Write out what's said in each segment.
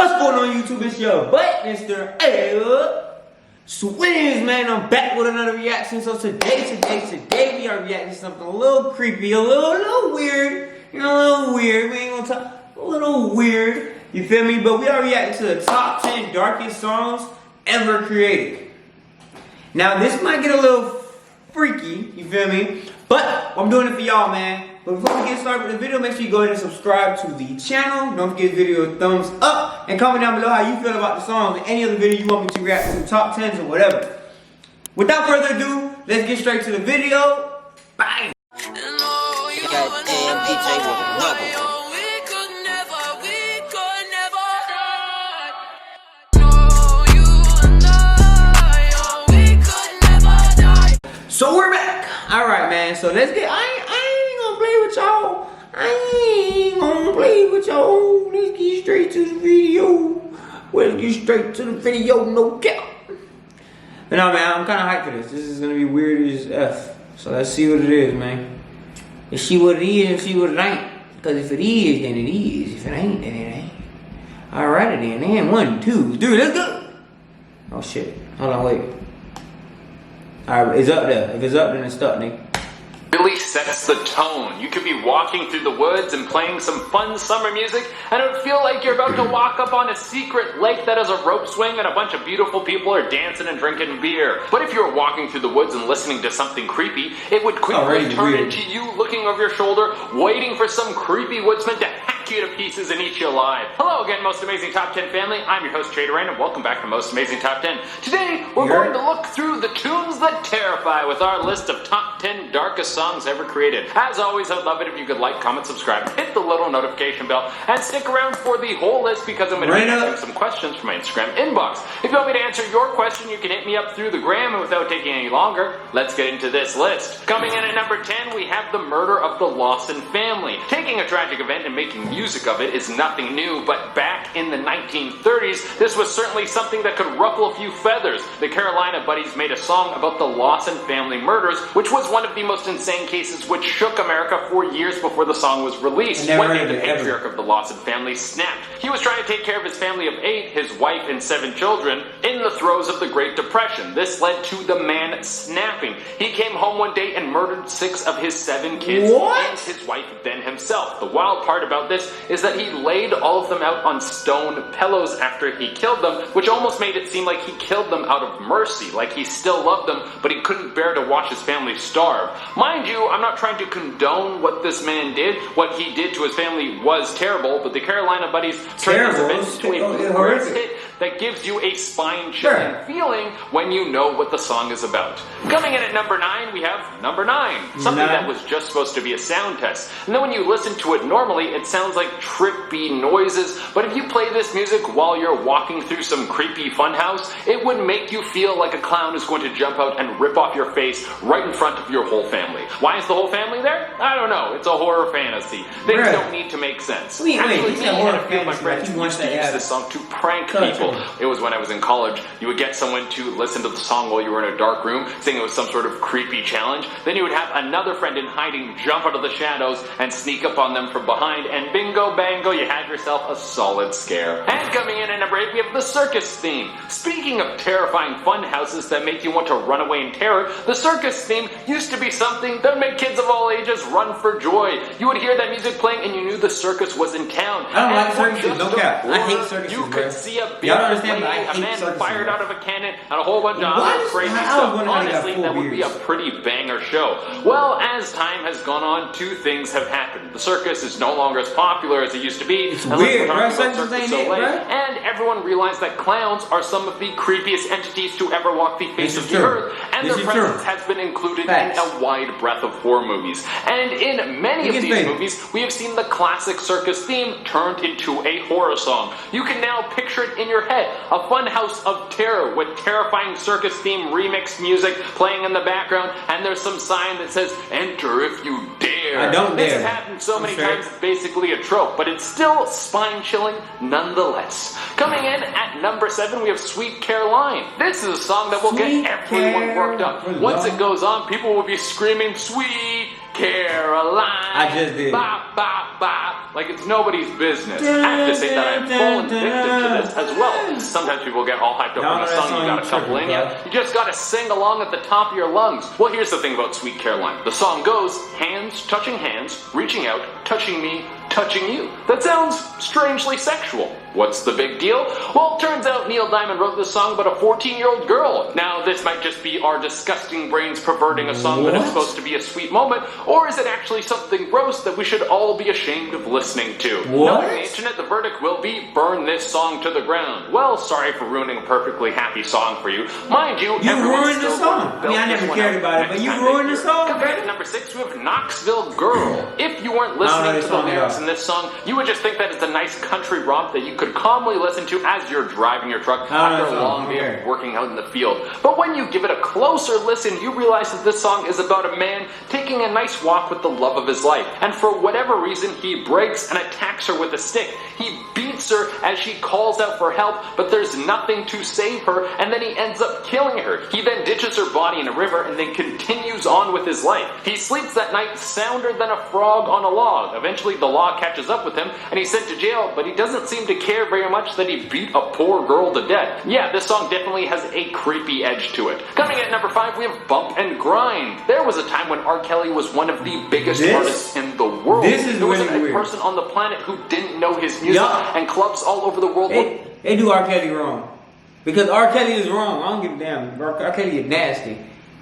What's going on YouTube? It's your butt, Mr. AyoSwizz, man. I'm back with another reaction. So today we are reacting to something a little creepy, a little weird. You know, a little weird. We ain't gonna talk a little weird. You feel me? But we are reacting to the top 10 darkest songs ever created. Now this might get a little freaky, you feel me? But I'm doing it for y'all, man. But before we get started with the video, make sure you go ahead and subscribe to the channel. Don't forget to give the video a thumbs up. And comment down below how you feel about the songs and any other video you want me to react to, top 10s or whatever. Without further ado, let's get straight to the video. Bye! Goddamn DJ with another one. So we're back. Alright, man. So let's get. I ain't gonna play with y'all. I ain't gonna play with y'all. Let's get straight to the video. Let's get straight to the video, no cap. But no, man, I'm kind of hyped for this. This is gonna be weird as F. So let's see what it is, man. Let's see what it is and see what it ain't. Because if it is, then it is. If it ain't, then it ain't. Alright, then. And 1, 2, 3, let's go. Oh shit. Hold on, wait. Alright, it's up there. If it's up, then it's stuck, nigga. Really sets the tone. You could be walking through the woods and playing some fun summer music, and it would feel like you're about to walk up on a secret lake that has a rope swing and a bunch of beautiful people are dancing and drinking beer. But if you were walking through the woods and listening to something creepy, it would quickly turn into you looking over your shoulder, waiting for some creepy woodsman to hack you to pieces and eat you alive. Hello again, Most Amazing Top 10 family. I'm your host, Trader Rain, and welcome back to Most Amazing Top 10. Today, we're going to look through the tunes that terrify with our list of top 10 darkest songs ever created. As always, I would love it if you could like, comment, subscribe, hit the little notification bell, and stick around for the whole list because I'm going to be answering some questions from my Instagram inbox. If you want me to answer your question, you can hit me up through the gram, and without taking any longer, let's get into this list. Coming in at number 10, we have the murder of the Lawson family. Taking a tragic event and making music of it is nothing new, but back in the 1930s, this was certainly something that could ruffle a few feathers. The Carolina Buddies made a song about the Lawson family murders, which was one of the most insane cases which shook America for years before the song was released. One day, the patriarch of the Lawson family snapped. He was trying to take care of his family of 8, his wife and 7 children, in the throes of the Great Depression. This led to the man snapping. He came home one day and murdered 6 of his 7 kids and his wife then himself. The wild part about this is that he laid all of them out on stone pillows after he killed them, which almost made it seem like he killed them out of mercy, like he still loved them, but he couldn't bear to watch his family starve. Mind you, I'm not trying to condone what this man did. What he did to his family was terrible, but the Carolina Buddies turned this event into a horrific hit that gives you a spine-chilling feeling when you know what the song is about. Coming in at number 9, we have number 9. Something that was just supposed to be a sound test. And then when you listen to it normally, it sounds like trippy noises, but if you play this music while you're walking through some creepy funhouse, it would make you feel like a clown is going to jump out and rip off your face right in front of your whole family. Why is the whole family there? I don't know. It's a horror fantasy. Things don't need to make sense. Actually, me and a few of my friends used to use this song to prank people. It was when I was in college. You would get someone to listen to the song while you were in a dark room, saying it was some sort of creepy challenge. Then you would have another friend in hiding jump out of the shadows and sneak up on them from behind, and bingo bango, you had yourself a solid scare. And coming in at number 8, we have the circus theme. Speaking of terrifying fun houses that make you want to run away in terror, the circus theme used to be something that made kids of all ages run for joy. You would hear that music playing and you knew the circus was in town. I don't like circuses, no cap. I hate circuses, you could see a big plane, a man fired out of a cannon, and a whole bunch of other crazy stuff. Honestly, that would be a pretty banger show. Well, as time has gone on, 2 things have happened. The circus is no longer as popular as it used to be. It's weird, right? And everyone realized that clowns are some of the creepiest entities to ever walk the face of the earth, and their presence has been included in a wide breadth of horror movies. And in many of these movies, we have seen the classic circus theme turned into a horror song. You can now picture it in your head, a fun house of terror with terrifying circus theme remix music playing in the background, and there's some sign that says, "Enter if you dare." I don't dare. This has happened so many times, it's basically a trope, but it's still spine-chilling nonetheless. Coming in at number 7, we have Sweet Caroline. This is a song that will get everyone worked up. Once it goes on, people will be screaming, "Sweet Caroline." I just did. Bop, bop, bop. Like it's nobody's business. I have to say that I've fallen victim to as well. Sometimes people get all hyped up on a song, you got a couple in you. You just gotta sing along at the top of your lungs. Well, here's the thing about Sweet Caroline. The song goes, hands, reaching out, touching me, touching you. That sounds strangely sexual. What's the big deal? Well, turns out Neil Diamond wrote this song about a 14-year-old girl. Now, this might just be our disgusting brains perverting a song that is supposed to be a sweet moment, or is it actually something gross that we should all be ashamed of listening to? Knowing the internet, the verdict will be burn this song to the ground. Well, sorry for ruining a perfectly happy song for you. Mind you, you ruined the song. I mean, I never cared about it, but you ruined the song. Compared to number 6, we have Knoxville Girl. If you weren't listening to the lyrics in this song, you would just think that it's a nice country romp that you could calmly listen to as you're driving your truck after a long day of working out in the field. But when you give it a closer listen, you realize that this song is about a man taking a nice walk with the love of his life. And for whatever reason, he breaks and attacks her with a stick. He beats her as she calls out for help, but there's nothing to save her, and then he ends up killing her. He then ditches her body in a river and then continues on with his life. He sleeps that night sounder than a frog on a log. Eventually, the law catches up with him, and he's sent to jail, but he doesn't seem to care very much that he beat a poor girl to death. Yeah, this song definitely has a creepy edge to it. Coming at number 5, we have Bump and Grind. There was a time when R. Kelly was one of the biggest artists in the world. There was a person on the planet who didn't know his music, and clubs all over the world they do R. Kelly wrong. Because R. Kelly is wrong. I don't give a damn. R. Kelly is nasty.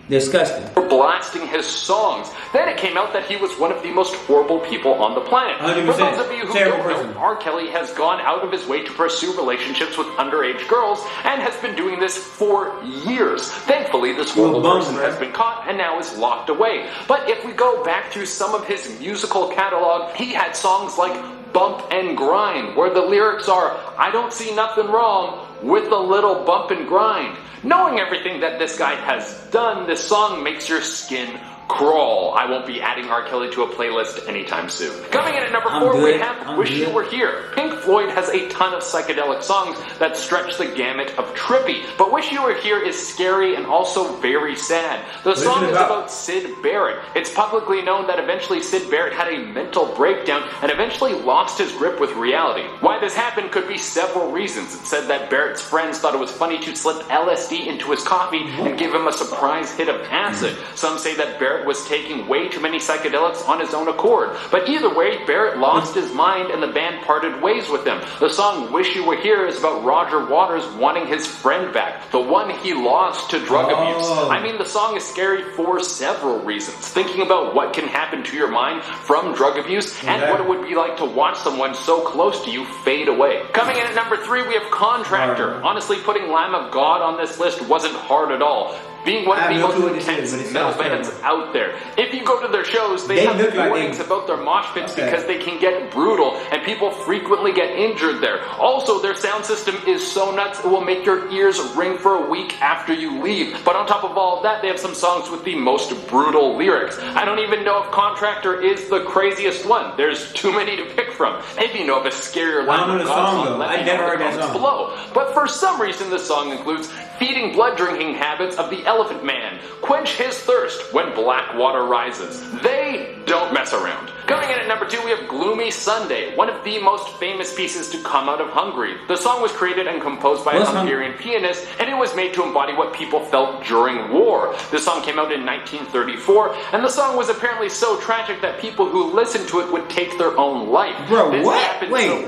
Disgusting. For blasting his songs. Then it came out that he was one of the most horrible people on the planet. 100%. For those of you who don't know, R. Kelly has gone out of his way to pursue relationships with underage girls and has been doing this for years. Thankfully, this horrible person has been caught and now is locked away. But if we go back to some of his musical catalog, he had songs like Bump and Grind, where the lyrics are, I don't see nothing wrong with a little bump and grind. Knowing everything that this guy has done, this song makes your skin crawl. I won't be adding R. Kelly to a playlist anytime soon. Coming in at number 4, we have Wish You Were Here. Pink Floyd has a ton of psychedelic songs that stretch the gamut of trippy, but Wish You Were Here is scary and also very sad. The song is about Syd Barrett. It's publicly known that eventually Syd Barrett had a mental breakdown and eventually lost his grip with reality. Why this happened could be several reasons. It said that Barrett's friends thought it was funny to slip LSD into his coffee and give him a surprise hit of acid. Some say that Barrett was taking way too many psychedelics on his own accord. But either way, Barrett lost his mind and the band parted ways with him. The song Wish You Were Here is about Roger Waters wanting his friend back, the one he lost to drug abuse. I mean, the song is scary for several reasons. Thinking about what can happen to your mind from drug abuse and what it would be like to watch someone so close to you fade away. Coming in at number 3, we have Contractor. Honestly, putting Lamb of God on this list wasn't hard at all. Being one of the most intense metal bands out there. If you go to their shows, they have warnings about their mosh pits because they can get brutal and people frequently get injured there. Also, their sound system is so nuts it will make your ears ring for a week after you leave. But on top of all of that, they have some songs with the most brutal lyrics. I don't even know if Contractor is the craziest one. There's too many to pick from. If you know of a scarier Lamb of God song, let me know in the comments below. But for some reason, this song includes feeding blood drinking habits of the Elephant Man, quench his thirst when black water rises. They don't mess around. Coming in at number 2, we have Gloomy Sunday, one of the most famous pieces to come out of Hungary. The song was created and composed by a Hungarian pianist, and it was made to embody what people felt during war. This song came out in 1934, and the song was apparently so tragic that people who listened to it would take their own life. Bro, this what? Wait a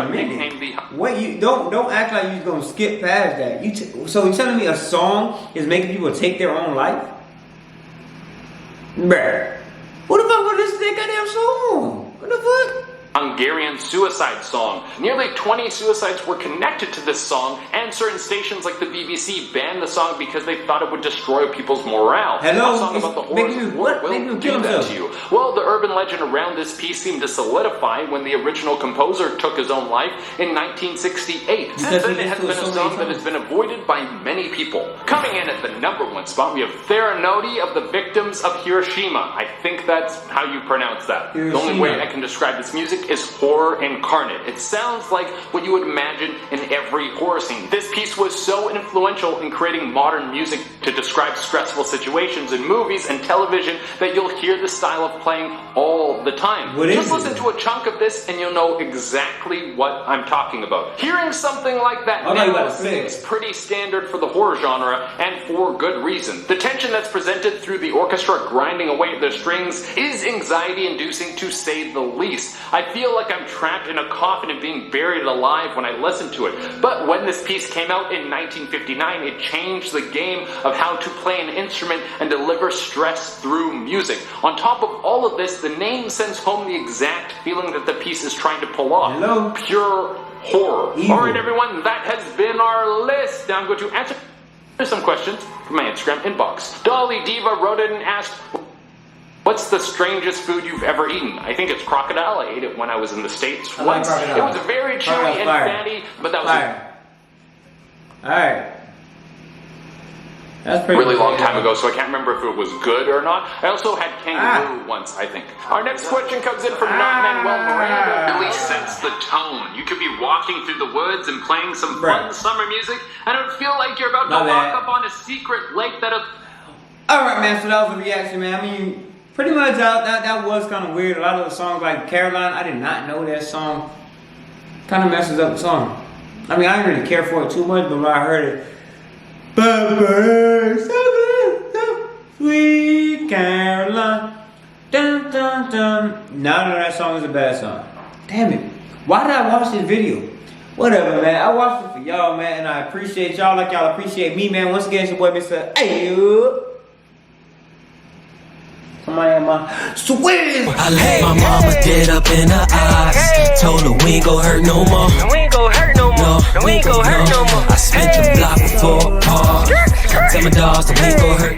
minute. Wait, you don't act like you're gonna skip past that. So you're telling me a song is making people take their own life? Bruh. What the fuck was this goddamn song? What the fuck? Hungarian suicide song. Nearly 20 suicides were connected to this song, and certain stations like the BBC banned the song because they thought it would destroy people's morale. Hello? A song about the horrors of war will do that to you. Well, the urban legend around this piece seemed to solidify when the original composer took his own life in 1968. Since then, it has been a song that has been avoided by many people. Coming in at the number 1 spot, we have Theranoti of the Victims of Hiroshima. I think that's how you pronounce that. The only way I can describe this music music is horror incarnate. It sounds like what you would imagine in every horror scene. This piece was so influential in creating modern music to describe stressful situations in movies and television that you'll hear the style of playing all the time. Just listen to a chunk of this and you'll know exactly what I'm talking about. Hearing something like that now seems pretty standard for the horror genre, and for good reason. The tension that's presented through the orchestra grinding away at their strings is anxiety-inducing to say the least. I feel like I'm trapped in a coffin and being buried alive when I listen to it. But when this piece came out in 1959, it changed the game of how to play an instrument and deliver stress through music. On top of all of this, the name sends home the exact feeling that the piece is trying to pull off. Pure horror. Alright everyone, that has been our list. Now I'm going to answer some questions from my Instagram inbox. Dolly Diva wrote in and asked, what's the strangest food you've ever eaten? I think it's crocodile. I ate it when I was in the States once. It was very chewy and fatty, but that was Alright. That's pretty really long time ago, so I can't remember if it was good or not. I also had kangaroo once, I think. Our next question comes in from Not Manuel Miranda. Really sets the tone. You could be walking through the woods and playing some fun summer music, and it would feel like you're about to walk up on a secret lake that is... Alright, man, so that was a reaction, man. I mean, pretty much that was kind of weird. A lot of the songs like Caroline, I did not know that song. Kind of messes up the song. I mean, I didn't really care for it too much, but when I heard it, sweet Caroline, dun dun dun. Now that song is a bad song. Damn it. Why did I watch this video? Whatever, man. I watched it for y'all, man, and I appreciate y'all like y'all appreciate me, man. Once again, it's your boy, Mr. Ayo. Somebody in my Swizz. My mama did up in her eyes. Told her we ain't gon' hurt no more. We ain't gon' hurt no more. We ain't gon' hurt no more. I spent the block before. Tell my dogs that we ain't gon' hurt.